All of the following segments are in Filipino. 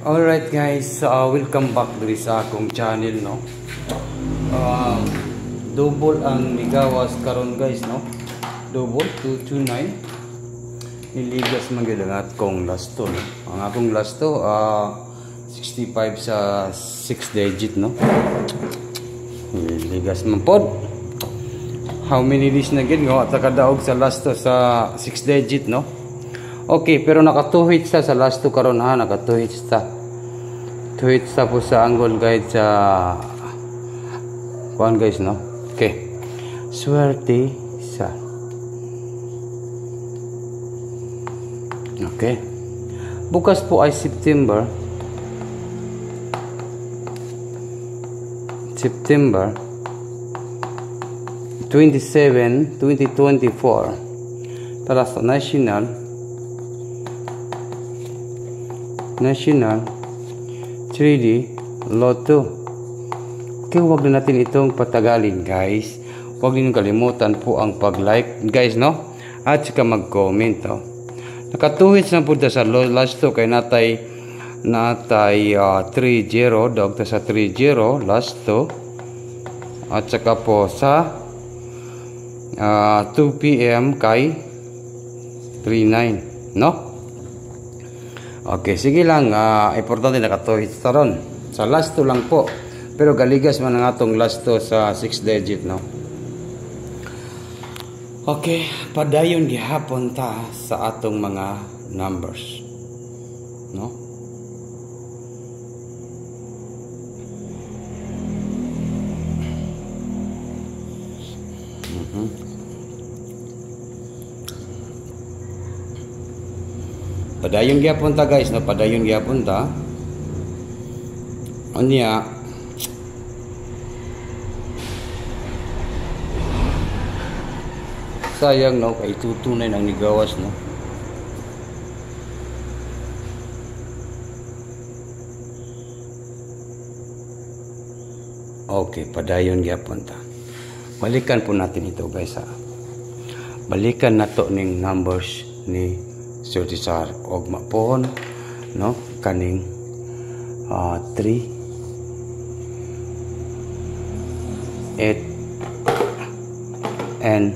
Alright guys, welcome back diri sa akong channel, no. Double ang migawas karon guys, no. Double 229. Niligas man gyud ang akong lasto, no. Ang akong lasto 65 sa 6 digit, no. Niligas man pod. How many days na gyud nga ta kadaog sa lasto sa 6 digit, no. Okay, pero nakatuhit sa lasto karon ha, nakatuhit sa. Tuwit sa po sa angle guide sa kuan guys, no. Okay. Swerte sa. Okay. Bukas po ay September 27, 2024. Para sa National 3D Lotto. Okay, huwag na natin itong patagalin guys. Huwag ninyong kalimutan po ang pag-like guys, no? At saka mag-comment, no? Nakatuhit na po sa lasto kay natay 30 dog sa 30 lasto. At saka po sa 2 PM kay 39, no? Okay, sige lang. Importante nakatuhit sa ron. Sa lasto lang po. Pero galigas man ang atong lasto sa 6 digit, no? Okay, padayon gihapon ta sa atong mga numbers, no? Padayon gyapon ta guys, no? Padayon gyapon ta. Unya sayang, no, kay tutunay ang nigawas, no. Okay, padayon gyapon ta. Balikan po natin ito guys, ha. Balikan nato ning numbers ni Sir Cesar Ogma pohon, no, kaning 3 8 and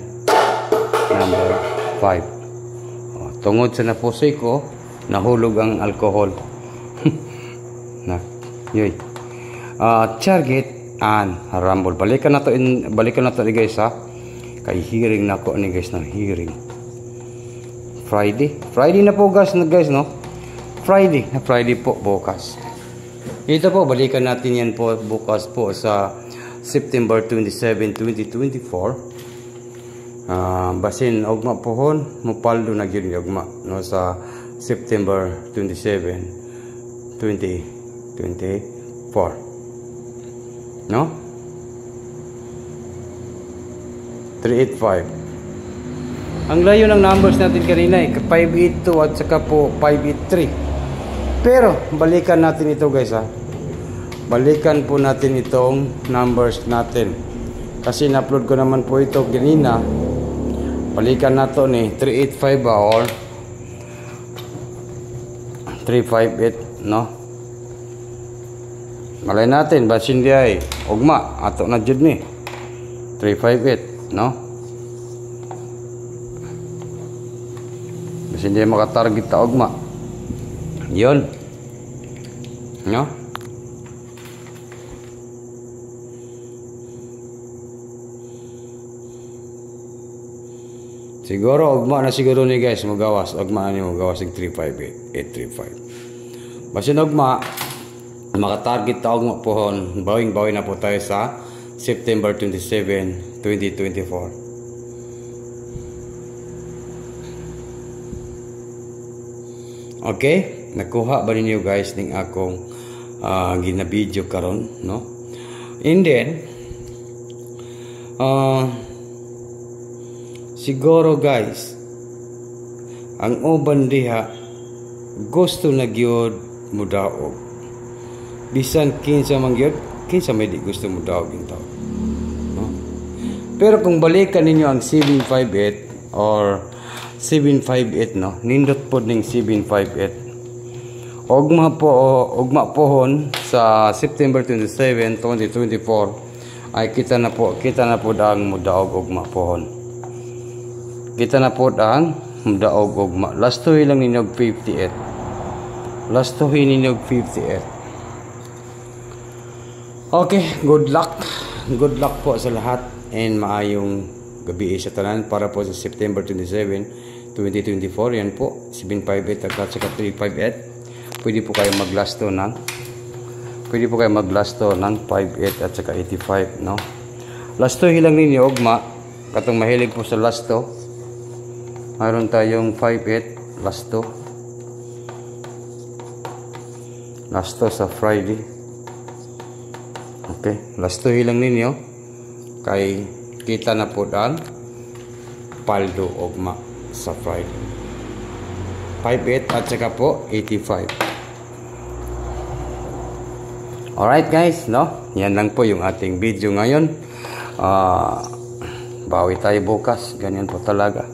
number 5. Tungod sa napusoy ko, nahulog ang alcohol. Na, yoy. Target and rumble. Balikan na to guys, ha. Kay hearing nako ni guys, ng hearing. Friday na po guys, no. Friday po bukas. Ito po, balikan natin yan po bukas po sa September 27, 2024. Basin ogma pohon mupaldo na gyud ogma, no, sa September 27, 2024, no. 385. Ang layo ng numbers natin kanina ay 582 at saka po 583. Pero balikan natin ito guys, ha. Balikan po natin itong numbers natin. Kasi na-upload ko naman po ito kanina. Balikan nato ni 385 ba or 358, no. Malay natin basin di ay ugma ato na jud ni 358, no. Hindi makatarget ta ugma. Yun. No? Siguro ugma na siguro ni guys magawas. Ugma na ni magawas ng 358, 835. Basin ugma makatarget ta ugma pohon. Bawing-bawing na po tayo sa September 27, 2024. Okay, nakuha ba ninyo guys ning akong ginabidyo karon, no? And then siguro guys ang uban diha gusto na gyud mudaog. Bisan kinsa man gyud, kinsa may di gusto mudaog intaw, no? Pero kung balikan ninyo ang 758 or 758, no, nindot pod ning 758 ugma pohon sa September 27, 2024 ay kita na po ang mudaog ugma pohon. Kita na po ang mudaog ugma. Last to lang ninyo 58. Last to ninyo 58. Okay, good luck. Good luck po sa lahat and maayong gabi sa tanan para po sa September 27, 2024. Yan po, 758 at saka 358. Pwede po kayo maglasto ng 58 at saka 85, no? Lasto hilang ninyo ugma, katong mahilig po sa lasto. Mayroon tayong 58 lasto. Lasto sa Friday. Okay, lasto hilang ninyo kay kita na po ang paldo ugma sa Friday. 58 at saka po 85. Alright guys, no? Yan lang po yung ating video ngayon. Bawi tayo bukas. Ganyan po talaga.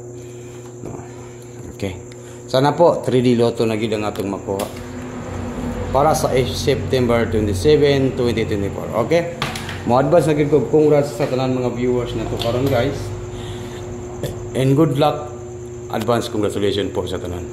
Okay. Sana po 3D Lotto na gid ang atong makuha para sa September 27, 2024. Okay? Mo-advance na gid ko congrats sa tanan mga viewers na to karon guys. And good luck. Advance congratulations po sa tanan.